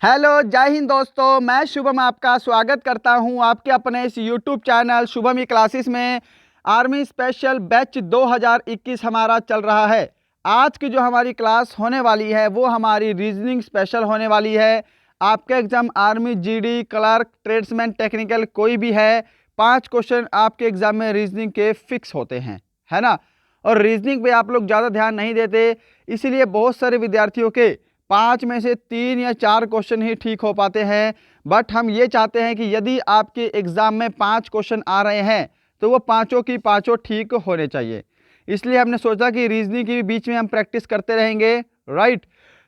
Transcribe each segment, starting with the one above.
Hello, जय हिंद दोस्तों। मैं शुभम आपका स्वागत करता हूं आपके अपने इस यूट्यूब चैनल शुभम ई क्लासेस में। आर्मी स्पेशल बैच 2021 हमारा चल रहा है। आज की जो हमारी क्लास होने वाली है वो हमारी रीजनिंग स्पेशल होने वाली है। आपका exam army, GD, clerk, tradesman, technical कोई भी है, 5 क्वेश्चन आपके एग्जाम में रीजनिंग के फिक्स होते हैं, है ना। और रीजनिंग पे आप लोग ज़्यादा ध्यान नहीं देते, इसीलिए बहुत सारे विद्यार्थियों के 5 में से 3 या 4 क्वेश्चन ही ठीक हो पाते हैं। बट हम ये चाहते हैं कि यदि आपके एग्ज़ाम में 5 क्वेश्चन आ रहे हैं तो वो पाँचों की पाँचों ठीक होने चाहिए। इसलिए हमने सोचा कि रीजनिंग की बीच में हम प्रैक्टिस करते रहेंगे, राइट।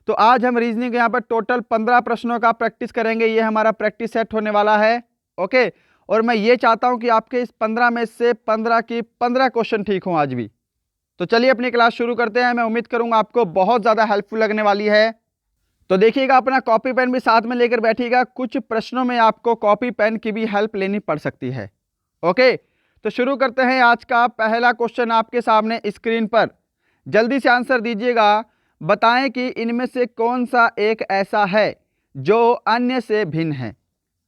तो आज हम रीजनिंग यहाँ पर टोटल 15 प्रश्नों का प्रैक्टिस करेंगे। ये हमारा प्रैक्टिस सेट होने वाला है, ओके। और मैं ये चाहता हूँ कि आपके इस 15 में से 15 की 15 क्वेश्चन ठीक हों आज भी। तो चलिए अपनी क्लास शुरू करते हैं। मैं उम्मीद करूँगा आपको बहुत ज़्यादा हेल्पफुल लगने वाली है। तो देखिएगा, अपना कॉपी पेन भी साथ में लेकर बैठिएगा। कुछ प्रश्नों में आपको कॉपी पेन की भी हेल्प लेनी पड़ सकती है, ओके। तो शुरू करते हैं। आज का पहला क्वेश्चन आपके सामने स्क्रीन पर, जल्दी से आंसर दीजिएगा। बताएं कि इनमें से कौन सा एक ऐसा है जो अन्य से भिन्न है।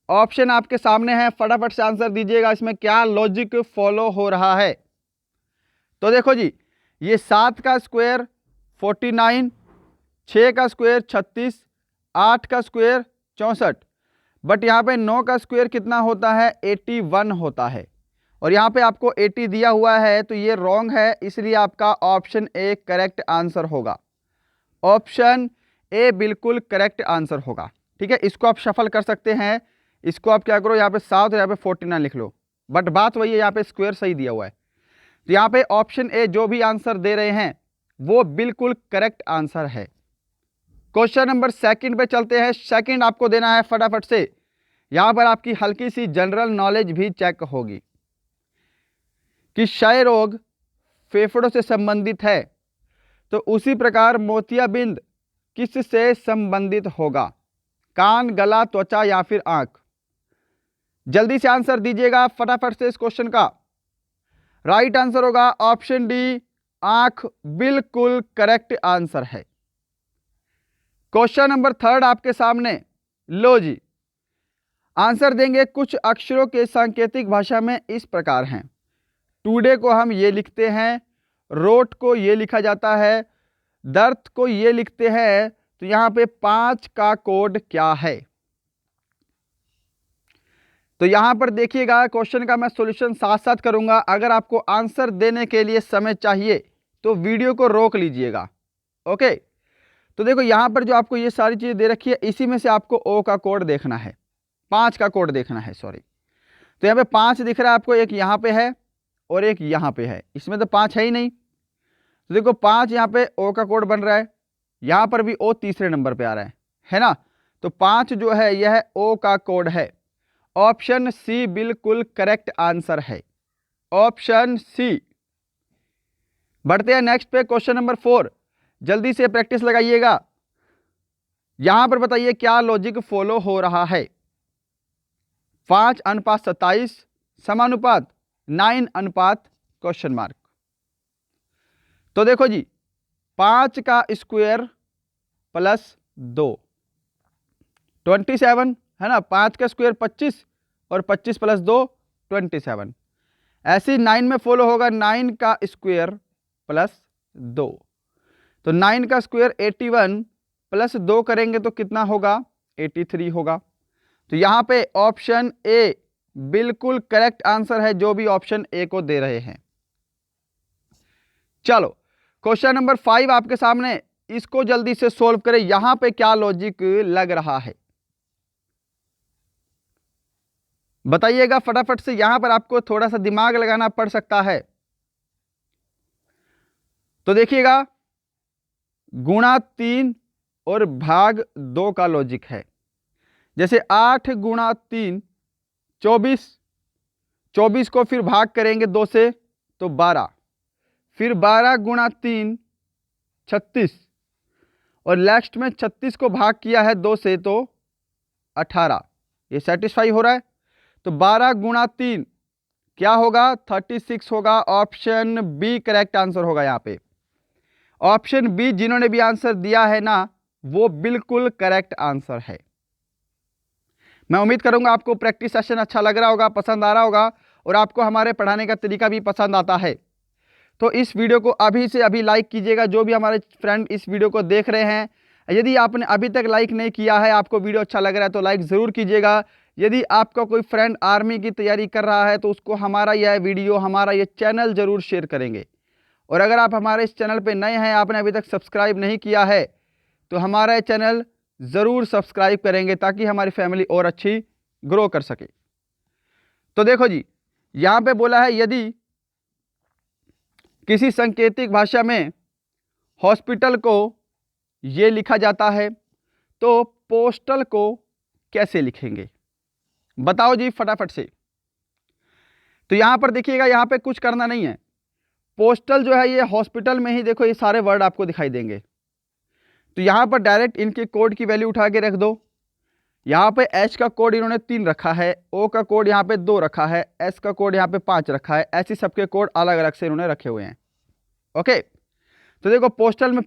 ऑप्शन आपके सामने है, फटाफट से आंसर दीजिएगा। इसमें क्या लॉजिक फॉलो हो रहा है। तो देखो जी, ये 7 का स्क्वायर 49, 6 का स्क्वायर 36, 8 का स्क्वायर 64, बट यहाँ पे 9 का स्क्वायर कितना होता है, 81 होता है। और यहाँ पे आपको 80 दिया हुआ है, तो ये रॉन्ग है, इसलिए आपका ऑप्शन ए करेक्ट आंसर होगा। ऑप्शन ए बिल्कुल करेक्ट आंसर होगा, ठीक है। इसको आप शफल कर सकते हैं। इसको आप क्या करो, यहाँ पे 7 और यहाँ पे 49 लिख लो, बट बात वही है, यहाँ पे स्क्वायर सही दिया हुआ है। तो यहाँ पे ऑप्शन ए जो भी आंसर दे रहे हैं वो बिल्कुल करेक्ट आंसर है। क्वेश्चन नंबर सेकंड पे चलते हैं। सेकंड आपको देना है फटाफट से। यहां पर आपकी हल्की सी जनरल नॉलेज भी चेक होगी कि क्षय रोग फेफड़ों से संबंधित है, तो उसी प्रकार मोतियाबिंद किससे संबंधित होगा। कान, गला, त्वचा या फिर आंख। जल्दी से आंसर दीजिएगा फटाफट से इस क्वेश्चन का। राइट आंसर होगा ऑप्शन डी, आंख बिल्कुल करेक्ट आंसर है। क्वेश्चन नंबर थर्ड आपके सामने, लो जी। आंसर देंगे कुछ अक्षरों के सांकेतिक भाषा में इस प्रकार हैं। टुडे को हम ये लिखते हैं, रोट को ये लिखा जाता है, दर्द को ये लिखते हैं। तो यहां पे 5 का कोड क्या है। तो यहां पर देखिएगा, क्वेश्चन का मैं सॉल्यूशन साथ साथ करूंगा। अगर आपको आंसर देने के लिए समय चाहिए तो वीडियो को रोक लीजिएगा, ओके। तो देखो, यहां पर जो आपको ये सारी चीजें दे रखी है, इसी में से आपको ओ का कोड देखना है, 5 का कोड देखना है, सॉरी। तो यहाँ पे 5 दिख रहा है आपको, एक यहाँ पे है और एक यहाँ पे है। इसमें तो 5 है ही नहीं। तो देखो 5 यहाँ पे ओ का कोड बन रहा है, यहाँ पर भी ओ तीसरे नंबर पे आ रहा है ना। तो 5 जो है यह ओ का कोड है। ऑप्शन सी बिल्कुल करेक्ट आंसर है, ऑप्शन सी। बढ़ते हैं नेक्स्ट पे, क्वेश्चन नंबर 4। जल्दी से प्रैक्टिस लगाइएगा। यहां पर बताइए क्या लॉजिक फॉलो हो रहा है। 5:27 समानुपात 9 अनुपात क्वेश्चन मार्क। तो देखो जी, 5 का स्क्वायर प्लस 2 27 है ना। 5 का स्क्वायर 25 और 25 प्लस 2 27। ऐसे 9 में फॉलो होगा 9 का स्क्वायर प्लस 2। तो 9 का स्क्वायर 81 प्लस 2 करेंगे तो कितना होगा, 83 होगा। तो यहां पे ऑप्शन ए बिल्कुल करेक्ट आंसर है, जो भी ऑप्शन ए को दे रहे हैं। चलो क्वेश्चन नंबर 5 आपके सामने, इसको जल्दी से सोल्व करें। यहां पे क्या लॉजिक लग रहा है बताइएगा फटाफट से। यहां पर आपको थोड़ा सा दिमाग लगाना पड़ सकता है। तो देखिएगा, गुणा 3 और भाग 2 का लॉजिक है। जैसे 8 गुणा 3 24, 24 को फिर भाग करेंगे 2 से तो 12, फिर 12 गुणा 3 36, और लास्ट में 36 को भाग किया है 2 से तो 18। ये सेटिस्फाई हो रहा है। तो 12 गुणा 3 क्या होगा, 36 होगा। ऑप्शन बी करेक्ट आंसर होगा। यहाँ पे ऑप्शन बी जिन्होंने भी आंसर दिया है ना, वो बिल्कुल करेक्ट आंसर है। मैं उम्मीद करूंगा आपको प्रैक्टिस सेशन अच्छा लग रहा होगा, पसंद आ रहा होगा और आपको हमारे पढ़ाने का तरीका भी पसंद आता है। तो इस वीडियो को अभी से अभी लाइक कीजिएगा, जो भी हमारे फ्रेंड इस वीडियो को देख रहे हैं। यदि आपने अभी तक लाइक नहीं किया है, आपको वीडियो अच्छा लग रहा है तो लाइक ज़रूर कीजिएगा। यदि आपका कोई फ्रेंड आर्मी की तैयारी कर रहा है तो उसको हमारा यह वीडियो, हमारा यह चैनल ज़रूर शेयर करेंगे। और अगर आप हमारे इस चैनल पर नए हैं, आपने अभी तक सब्सक्राइब नहीं किया है, तो हमारा ये चैनल ज़रूर सब्सक्राइब करेंगे ताकि हमारी फैमिली और अच्छी ग्रो कर सके। तो देखो जी, यहाँ पे बोला है यदि किसी सांकेतिक भाषा में हॉस्पिटल को ये लिखा जाता है तो पोस्टल को कैसे लिखेंगे, बताओ जी फटाफट से। तो यहाँ पर देखिएगा, यहाँ पे कुछ करना नहीं है। पोस्टल जो है ये हॉस्पिटल में ही देखो ये सारे वर्ड आपको दिखाई देंगे। तो यहाँ पर डायरेक्ट इनके कोड की वैल्यू उठा के रख दो। यहाँ पे H का कोड इन्होंने 3 रखा है, O का कोड यहाँ पे 2 रखा है, S का कोड यहाँ पे 5 रखा है। ऐसे सबके कोड अलग अलग से इन्होंने रखे हुए हैं। ओके, तो देखो पोस्टल में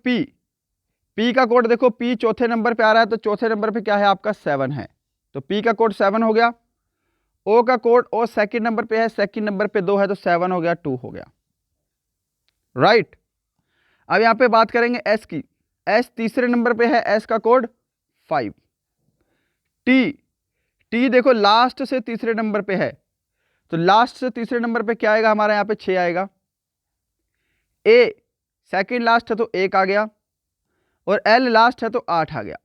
P का कोड देखो, P चौथे नंबर पे आ रहा है, तो चौथे नंबर पे क्या है आपका 7 है, तो P का कोड 7 हो गया। O का कोड O सेकंड नंबर पे है, सेकंड नंबर पे 2 है, तो 7 हो गया, 2 हो गया, राइट। अब यहाँ पे बात करेंगे S की। S तीसरे नंबर पे है, S का कोड 5। T देखो लास्ट से तीसरे नंबर पे है, तो लास्ट से तीसरे नंबर पे क्या आएगा हमारा, यहाँ पे 6 आएगा। A सेकंड लास्ट है तो 1 आ गया, और L लास्ट है तो 8 आ गया।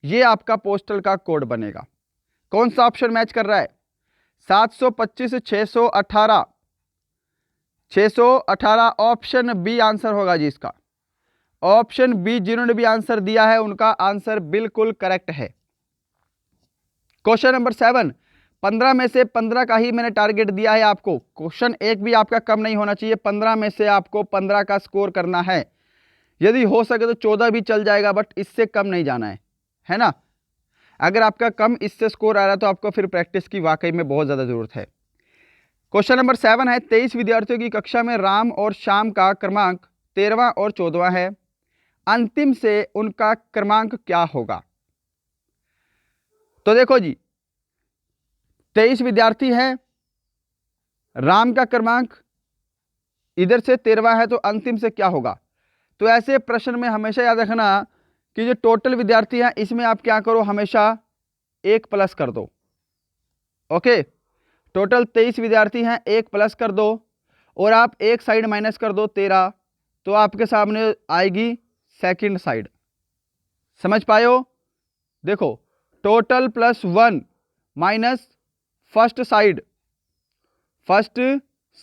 ये आपका पोस्टल का कोड बनेगा। कौन सा ऑप्शन मैच कर रहा है? 725 618 618 ऑप्शन बी आंसर होगा जी इसका। ऑप्शन बी जिन्होंने भी आंसर दिया है उनका आंसर बिल्कुल करेक्ट है। क्वेश्चन नंबर 7, 15 में से 15 का ही मैंने टारगेट दिया है आपको। क्वेश्चन एक भी आपका कम नहीं होना चाहिए, 15 में से आपको 15 का स्कोर करना है। यदि हो सके तो 14 भी चल जाएगा, बट इससे कम नहीं जाना है ना। अगर आपका कम इससे स्कोर आ रहा है तो आपको फिर प्रैक्टिस की वाकई में बहुत ज़्यादा ज़रूरत है। क्वेश्चन नंबर 7 है, 23 विद्यार्थियों की कक्षा में राम और श्याम का क्रमांक 13वां और 14वां है, अंतिम से उनका क्रमांक क्या होगा? तो देखो जी, 23 विद्यार्थी हैं, राम का क्रमांक इधर से 13वां है, तो अंतिम से क्या होगा? तो ऐसे प्रश्न में हमेशा याद रखना कि जो टोटल विद्यार्थी हैं इसमें आप क्या करो, हमेशा 1 प्लस कर दो। ओके, टोटल 23 विद्यार्थी हैं, 1 प्लस कर दो और आप एक साइड माइनस कर दो 13, तो आपके सामने आएगी सेकंड साइड। समझ पाए हो? देखो, total plus 1 minus first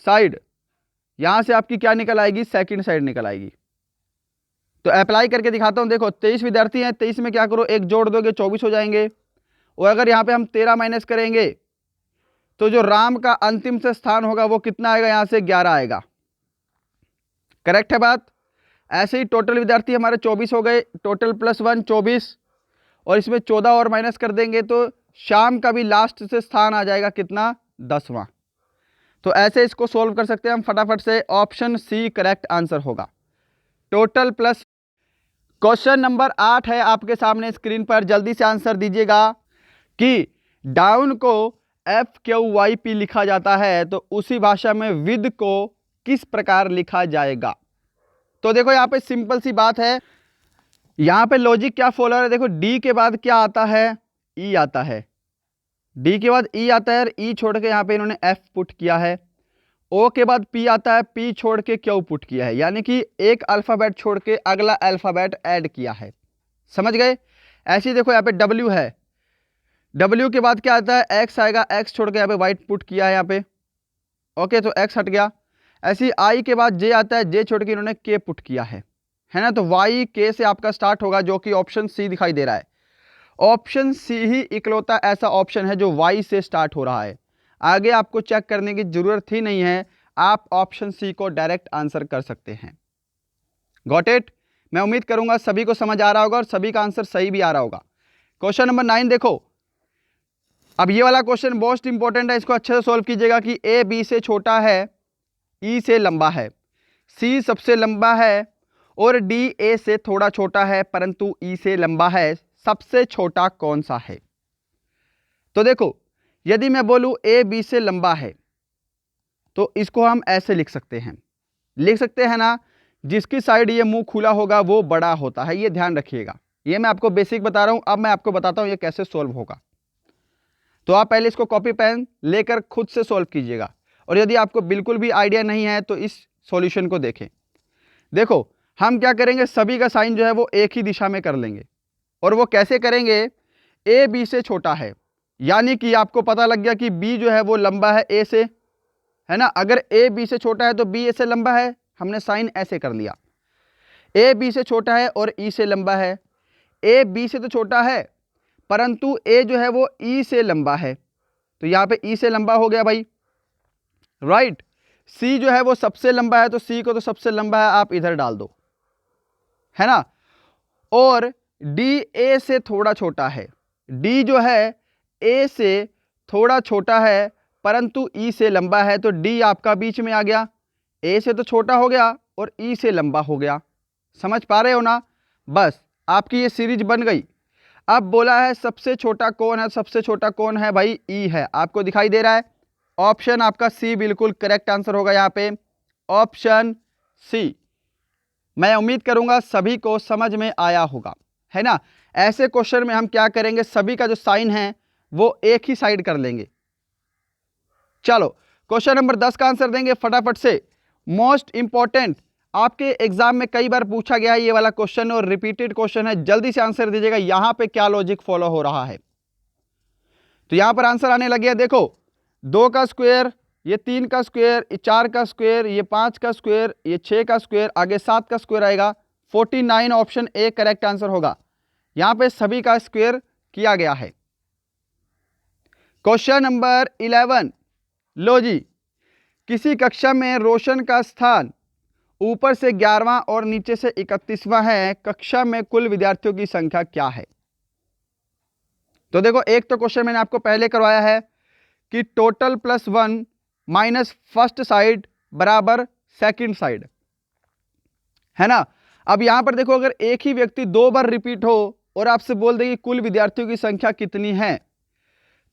side, यहां से आपकी क्या निकल आएगी? सेकंड साइड निकल आएगी। तो अप्लाई करके दिखाता हूं। देखो 23 विद्यार्थी हैं, 23 में क्या करो, 1 जोड़ दोगे 24 हो जाएंगे, और अगर यहां पे हम 13 माइनस करेंगे तो जो राम का अंतिम से स्थान होगा वो कितना आएगा? यहां से 11 आएगा। करेक्ट है बात? ऐसे ही टोटल विद्यार्थी हमारे 24 हो गए, टोटल प्लस 1 24, और इसमें 14 और माइनस कर देंगे तो शाम का भी लास्ट से स्थान आ जाएगा कितना? 10वां। तो ऐसे इसको सोल्व कर सकते हैं हम फटाफट से। ऑप्शन सी करेक्ट आंसर होगा, टोटल प्लस। क्वेश्चन नंबर 8 है आपके सामने स्क्रीन पर, जल्दी से आंसर दीजिएगा कि डाउन को FQYP लिखा जाता है तो उसी भाषा में विद को किस प्रकार लिखा जाएगा? तो देखो यहाँ पे सिंपल सी बात है, यहाँ पे लॉजिक क्या फॉलो है। देखो D के बाद क्या आता है? E आता है, D के बाद E आता है, E छोड़ के यहाँ पे इन्होंने F पुट किया है। O के बाद P आता है, P छोड़ के Q पुट किया है, यानी कि एक अल्फ़ाबेट छोड़ के अगला अल्फ़ाबेट ऐड किया है। समझ गए? ऐसे ही देखो यहाँ पे W है, W के बाद क्या आता है? X आएगा, X छोड़ के यहाँ पे वाइट पुट किया है यहाँ पे। ओके, तो X हट गया। ऐसे ही I के बाद J आता है, J छोड़ के इन्होंने K पुट किया है ना। तो Y K से आपका स्टार्ट होगा, जो कि ऑप्शन सी दिखाई दे रहा है। ऑप्शन सी ही इकलौता ऐसा ऑप्शन है जो Y से स्टार्ट हो रहा है। आगे आपको चेक करने की जरूरत ही नहीं है, आप ऑप्शन सी को डायरेक्ट आंसर कर सकते हैं। Got it? मैं उम्मीद करूंगा सभी को समझ आ रहा होगा और सभी का आंसर सही भी आ रहा होगा। क्वेश्चन नंबर 9 देखो, अब ये वाला क्वेश्चन मोस्ट इंपॉर्टेंट है, इसको अच्छे से सॉल्व कीजिएगा कि A B से छोटा है, E से लंबा है, C सबसे लंबा है और D A से थोड़ा छोटा है परंतु E से लंबा है, सबसे छोटा कौन सा है? तो देखो, यदि मैं बोलूँ ए बी से लंबा है तो इसको हम ऐसे लिख सकते हैं ना, जिसकी साइड ये मुंह खुला होगा वो बड़ा होता है, ये ध्यान रखिएगा। ये मैं आपको बेसिक बता रहा हूं, अब मैं आपको बताता हूं ये कैसे सोल्व होगा। तो आप पहले इसको कॉपी पेन लेकर खुद से सोल्व कीजिएगा, और यदि आपको बिल्कुल भी आइडिया नहीं है तो इस सॉल्यूशन को देखें। देखो, हम क्या करेंगे, सभी का साइन जो है वो एक ही दिशा में कर लेंगे, और वो कैसे करेंगे, ए बी से छोटा है, यानी कि आपको पता लग गया कि बी जो है वो लंबा है ए से, है ना। अगर ए बी से छोटा है तो बी ए से लंबा है, हमने साइन ऐसे कर लिया। ए बी से छोटा है और ई से लंबा है, ए बी से तो छोटा है परंतु ए जो है वो ई से लंबा है, तो यहाँ पे ई से लंबा हो गया भाई, राइट। सी जो है वो सबसे लंबा है, तो सी को तो सबसे लंबा है आप इधर डाल दो, है ना। और डी ए से थोड़ा छोटा है, डी जो है ए से थोड़ा छोटा है परंतु ई से लंबा है, तो डी आपका बीच में आ गया, ए से तो छोटा हो गया और ई से लंबा हो गया। समझ पा रहे हो ना, बस आपकी ये सीरीज बन गई। अब बोला है सबसे छोटा कौन है, सबसे छोटा कौन है भाई, ई है, आपको दिखाई दे रहा है। ऑप्शन आपका सी बिल्कुल करेक्ट आंसर होगा यहाँ पे, ऑप्शन सी। मैं उम्मीद करूंगा सभी को समझ में आया होगा, है ना। ऐसे क्वेश्चन में हम क्या करेंगे, सभी का जो साइन है वो एक ही साइड कर लेंगे। चलो क्वेश्चन नंबर 10 का आंसर देंगे फटाफट से। मोस्ट इंपॉर्टेंट, आपके एग्जाम में कई बार पूछा गया है ये वाला क्वेश्चन और रिपीटेड क्वेश्चन है, जल्दी से आंसर दीजिएगा यहां पे क्या लॉजिक फॉलो हो रहा है। तो यहां पर आंसर आने लग गया, देखो 2 का स्क्वायर, ये 3 का स्क्वायर, ये 4 का स्क्वायर, ये 5 का स्क्वायर, ये 6 का स्क्वायर, आगे 7 का स्क्वायर आएगा। 49 ऑप्शन ए करेक्ट आंसर होगा। यहां पे सभी का स्क्वायर किया गया है। क्वेश्चन नंबर 11, लो जी, किसी कक्षा में रोशन का स्थान ऊपर से 11वां और नीचे से 31वां है, कक्षा में कुल विद्यार्थियों की संख्या क्या है। तो देखो, एक तो क्वेश्चन मैंने आपको पहले करवाया है कि total plus 1 minus first side बराबर सेकंड साइड, है ना। अब यहां पर देखो, अगर एक ही व्यक्ति 2 बार रिपीट हो और आपसे बोल दे कि कुल विद्यार्थियों की संख्या कितनी है,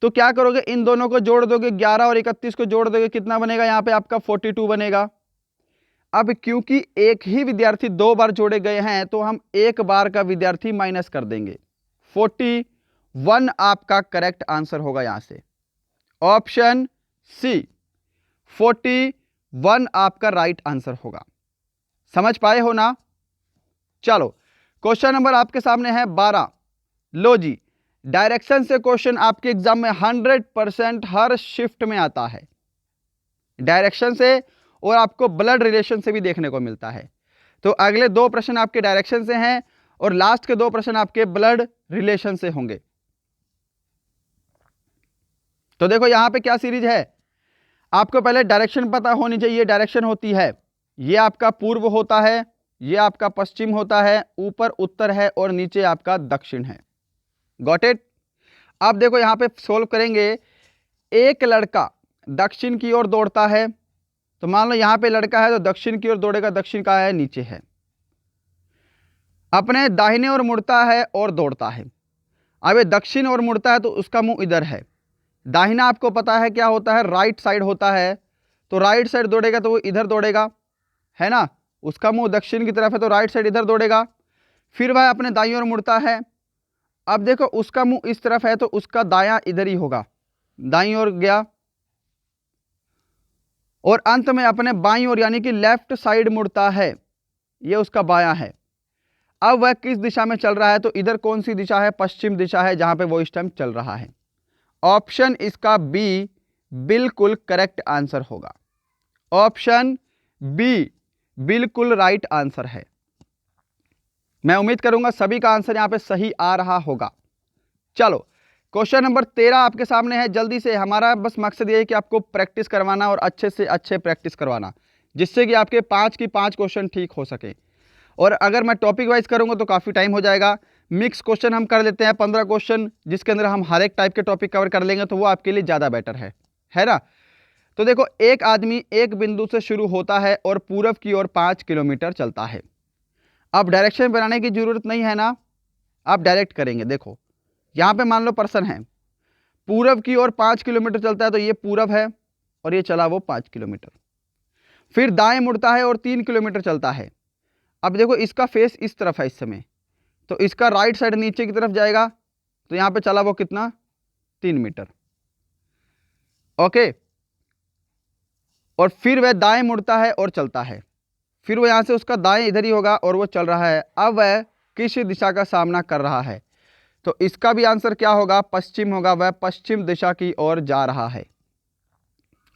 तो क्या करोगे, इन दोनों को जोड़ दोगे, 11 और 31 को जोड़ दोगे, कितना बनेगा यहाँ पे आपका 42 बनेगा। अब क्योंकि एक ही विद्यार्थी 2 बार जोड़े गए हैं तो हम एक बार का विद्यार्थी माइनस कर देंगे, 41 आपका करेक्ट आंसर होगा यहां से, ऑप्शन सी 41 आपका राइट आंसर होगा। समझ पाए हो ना। चलो क्वेश्चन नंबर आपके सामने है 12, लो जी, डायरेक्शन से क्वेश्चन आपके एग्जाम में 100% हर शिफ्ट में आता है, डायरेक्शन से, और आपको ब्लड रिलेशन से भी देखने को मिलता है। तो अगले 2 प्रश्न आपके डायरेक्शन से हैं और लास्ट के 2 प्रश्न आपके ब्लड रिलेशन से होंगे। तो देखो यहां पे क्या सीरीज है, आपको पहले डायरेक्शन पता होनी चाहिए। डायरेक्शन होती है, ये आपका पूर्व होता है, ये आपका पश्चिम होता है, ऊपर उत्तर है और नीचे आपका दक्षिण है। Got it. अब देखो यहां पे सोल्व करेंगे, एक लड़का दक्षिण की ओर दौड़ता है, तो मान लो यहां पे लड़का है तो दक्षिण की ओर दौड़ेगा, दक्षिण का है नीचे है, अपने दाहिने ओर मुड़ता है और दौड़ता है। अब ये दक्षिण ओर मुड़ता है तो उसका मुंह इधर है, दाहिना आपको पता है क्या होता है, राइट साइड होता है, तो राइट साइड दौड़ेगा तो वो इधर दौड़ेगा, है ना। उसका मुंह दक्षिण की तरफ है तो राइट साइड इधर दौड़ेगा। फिर वह अपने दाईं ओर मुड़ता है, अब देखो उसका मुंह इस तरफ है तो उसका दायां इधर ही होगा, दाईं ओर गया, और अंत में अपने बाईं ओर यानी कि लेफ्ट साइड मुड़ता है, ये उसका बायां है। अब वह किस दिशा में चल रहा है, तो इधर कौन सी दिशा है, पश्चिम दिशा है जहां पे वो इस टाइम चल रहा है। ऑप्शन इसका बी बिल्कुल करेक्ट आंसर होगा, ऑप्शन बी बिल्कुल राइट आंसर है। मैं उम्मीद करूंगा सभी का आंसर यहां पे सही आ रहा होगा। चलो क्वेश्चन नंबर 13 आपके सामने है, जल्दी से। हमारा बस मकसद ये है कि आपको प्रैक्टिस करवाना और अच्छे से अच्छे प्रैक्टिस करवाना, जिससे कि आपके 5 की 5 क्वेश्चन ठीक हो सके। और अगर मैं टॉपिक वाइज करूंगा तो काफ़ी टाइम हो जाएगा। मिक्स क्वेश्चन हम कर लेते हैं 15 क्वेश्चन, जिसके अंदर हम हर एक टाइप के टॉपिक कवर कर लेंगे, तो वो आपके लिए ज़्यादा बेटर है ना। तो देखो, एक आदमी एक बिंदु से शुरू होता है और पूरब की ओर 5 किलोमीटर चलता है। अब डायरेक्शन बनाने की जरूरत नहीं है ना, आप डायरेक्ट करेंगे। देखो यहाँ पे मान लो पर्सन है, पूरब की ओर 5 किलोमीटर चलता है तो ये पूरब है और ये चला वो 5 किलोमीटर। फिर दाएं मुड़ता है और 3 किलोमीटर चलता है। अब देखो इसका फेस इस तरफ है इस समय, तो इसका राइट साइड नीचे की तरफ जाएगा, तो यहां पे चला वो कितना 3 मीटर। ओके, और फिर वह दाएं मुड़ता है और चलता है, फिर वो यहां से उसका दाएं इधर ही होगा और वो चल रहा है। अब वह किस दिशा का सामना कर रहा है, तो इसका भी आंसर क्या होगा, पश्चिम होगा। वह पश्चिम दिशा की ओर जा रहा है।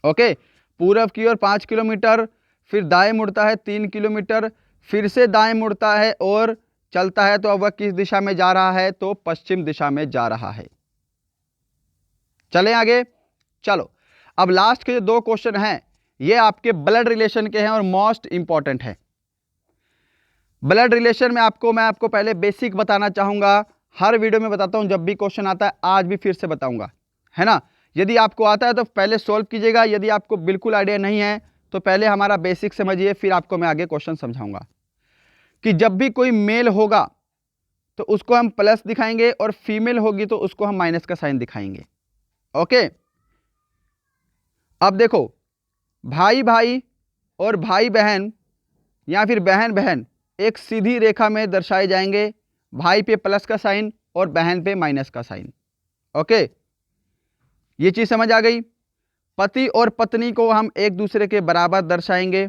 ओके, पूरब की ओर 5 किलोमीटर, फिर दाएं मुड़ता है 3 किलोमीटर, फिर से दाएं मुड़ता है और चलता है, तो अब वह किस दिशा में जा रहा है, तो पश्चिम दिशा में जा रहा है। चलें आगे। चलो, अब लास्ट के जो 2 क्वेश्चन हैं ये आपके ब्लड रिलेशन के हैं और मोस्ट इंपॉर्टेंट है। ब्लड रिलेशन में मैं आपको पहले बेसिक बताना चाहूंगा। हर वीडियो में बताता हूं, जब भी क्वेश्चन आता है, आज भी फिर से बताऊंगा, है ना। यदि आपको आता है तो पहले सॉल्व कीजिएगा, यदि आपको बिल्कुल आइडिया नहीं है तो पहले हमारा बेसिक समझिए, फिर आपको मैं आगे क्वेश्चन समझाऊंगा। कि जब भी कोई मेल होगा तो उसको हम प्लस दिखाएंगे और फीमेल होगी तो उसको हम माइनस का साइन दिखाएंगे। ओके, अब देखो, भाई भाई और भाई बहन या फिर बहन बहन एक सीधी रेखा में दर्शाए जाएंगे, भाई पे प्लस का साइन और बहन पे माइनस का साइन। ओके, ये चीज समझ आ गई। पति और पत्नी को हम एक दूसरे के बराबर दर्शाएंगे,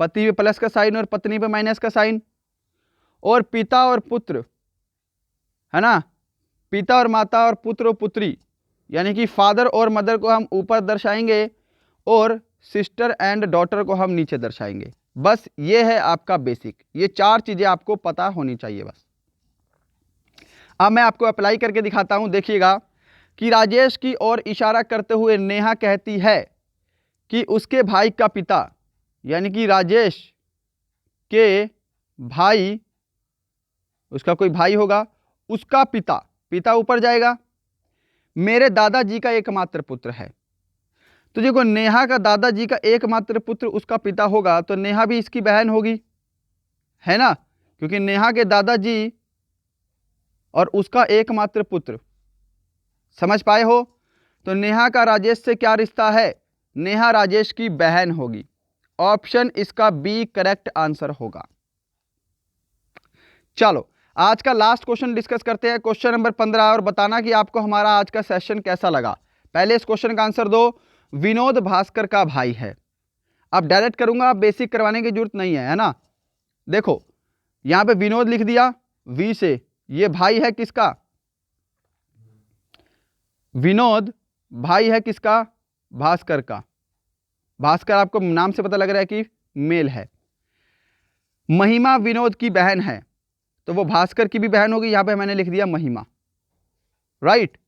पति पे प्लस का साइन और पत्नी पे माइनस का साइन। और पिता और पुत्र, है ना, पिता और माता और पुत्र और पुत्री, यानी कि फादर और मदर को हम ऊपर दर्शाएंगे और सिस्टर एंड डॉटर को हम नीचे दर्शाएंगे। बस ये है आपका बेसिक, ये 4 चीजें आपको पता होनी चाहिए बस। अब मैं आपको अप्लाई करके दिखाता हूं, देखिएगा कि राजेश की ओर इशारा करते हुए नेहा कहती है कि उसके भाई का पिता, यानी कि राजेश के भाई, उसका कोई भाई होगा, उसका पिता, पिता ऊपर जाएगा, मेरे दादाजी का एकमात्र पुत्र है। तो देखो, नेहा का दादाजी का एकमात्र पुत्र उसका पिता होगा, तो नेहा भी इसकी बहन होगी, है ना, क्योंकि नेहा के दादाजी और उसका एकमात्र पुत्र। समझ पाए हो? तो नेहा का राजेश से क्या रिश्ता है, नेहा राजेश की बहन होगी। ऑप्शन इसका बी करेक्ट आंसर होगा। चलो, आज का लास्ट क्वेश्चन डिस्कस करते हैं, क्वेश्चन नंबर 15, और बताना कि आपको हमारा आज का सेशन कैसा लगा। पहले इस क्वेश्चन का आंसर दो। विनोद भास्कर का भाई है। अब डायरेक्ट करूंगा, बेसिक करवाने की जरूरत नहीं है ना। देखो, यहां पे विनोद लिख दिया वी से, ये भाई है किसका, विनोद भाई है किसका, भास्कर का। भास्कर आपको नाम से पता लग रहा है कि मेल है। महिमा विनोद की बहन है, तो वो भास्कर की भी बहन होगी, यहां पे मैंने लिख दिया महिमा, राइट।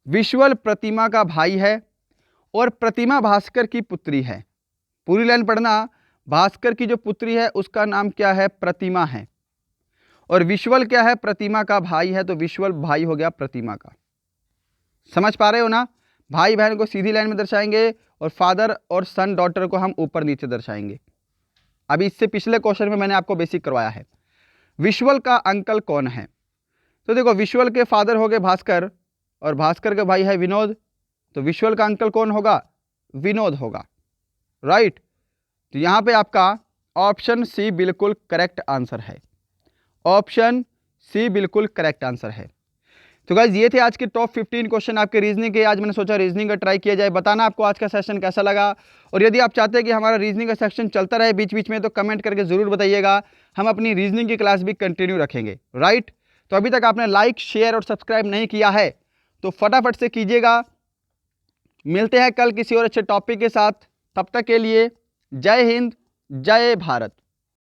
विश्वल प्रतिमा का भाई है और प्रतिमा भास्कर की पुत्री है। पूरी लाइन पढ़ना, भास्कर की जो पुत्री है उसका नाम क्या है, प्रतिमा है, और विश्वल क्या है, प्रतिमा का भाई है, तो विश्वल भाई हो गया प्रतिमा का। समझ पा रहे हो ना। भाई बहन को सीधी लाइन में दर्शाएंगे और फादर और सन डॉटर को हम ऊपर नीचे दर्शाएंगे। अभी इससे पिछले क्वेश्चन में मैंने आपको बेसिक करवाया है। विश्वल का अंकल कौन है, तो देखो, विश्वल के फादर हो गए भास्कर और भास्कर का भाई है विनोद, तो विश्वल का अंकल कौन होगा, विनोद होगा, राइट। तो यहां पे आपका ऑप्शन सी बिल्कुल करेक्ट आंसर है। ऑप्शन सी बिल्कुल करेक्ट आंसर है। तो गाइज, ये थे आज के टॉप 15 क्वेश्चन आपके रीजनिंग के। आज मैंने सोचा रीजनिंग का ट्राई किया जाए। बताना आपको आज का सेशन कैसा लगा, और यदि आप चाहते हैं कि हमारा रीजनिंग का सेक्शन चलता रहे बीच बीच में, तो कमेंट करके जरूर बताइएगा। हम अपनी रीजनिंग की क्लास भी कंटिन्यू रखेंगे, राइट। तो अभी तक आपने लाइक, शेयर और सब्सक्राइब नहीं किया है तो फटाफट से कीजिएगा। मिलते हैं कल किसी और अच्छे टॉपिक के साथ, तब तक के लिए जय हिंद, जय भारत।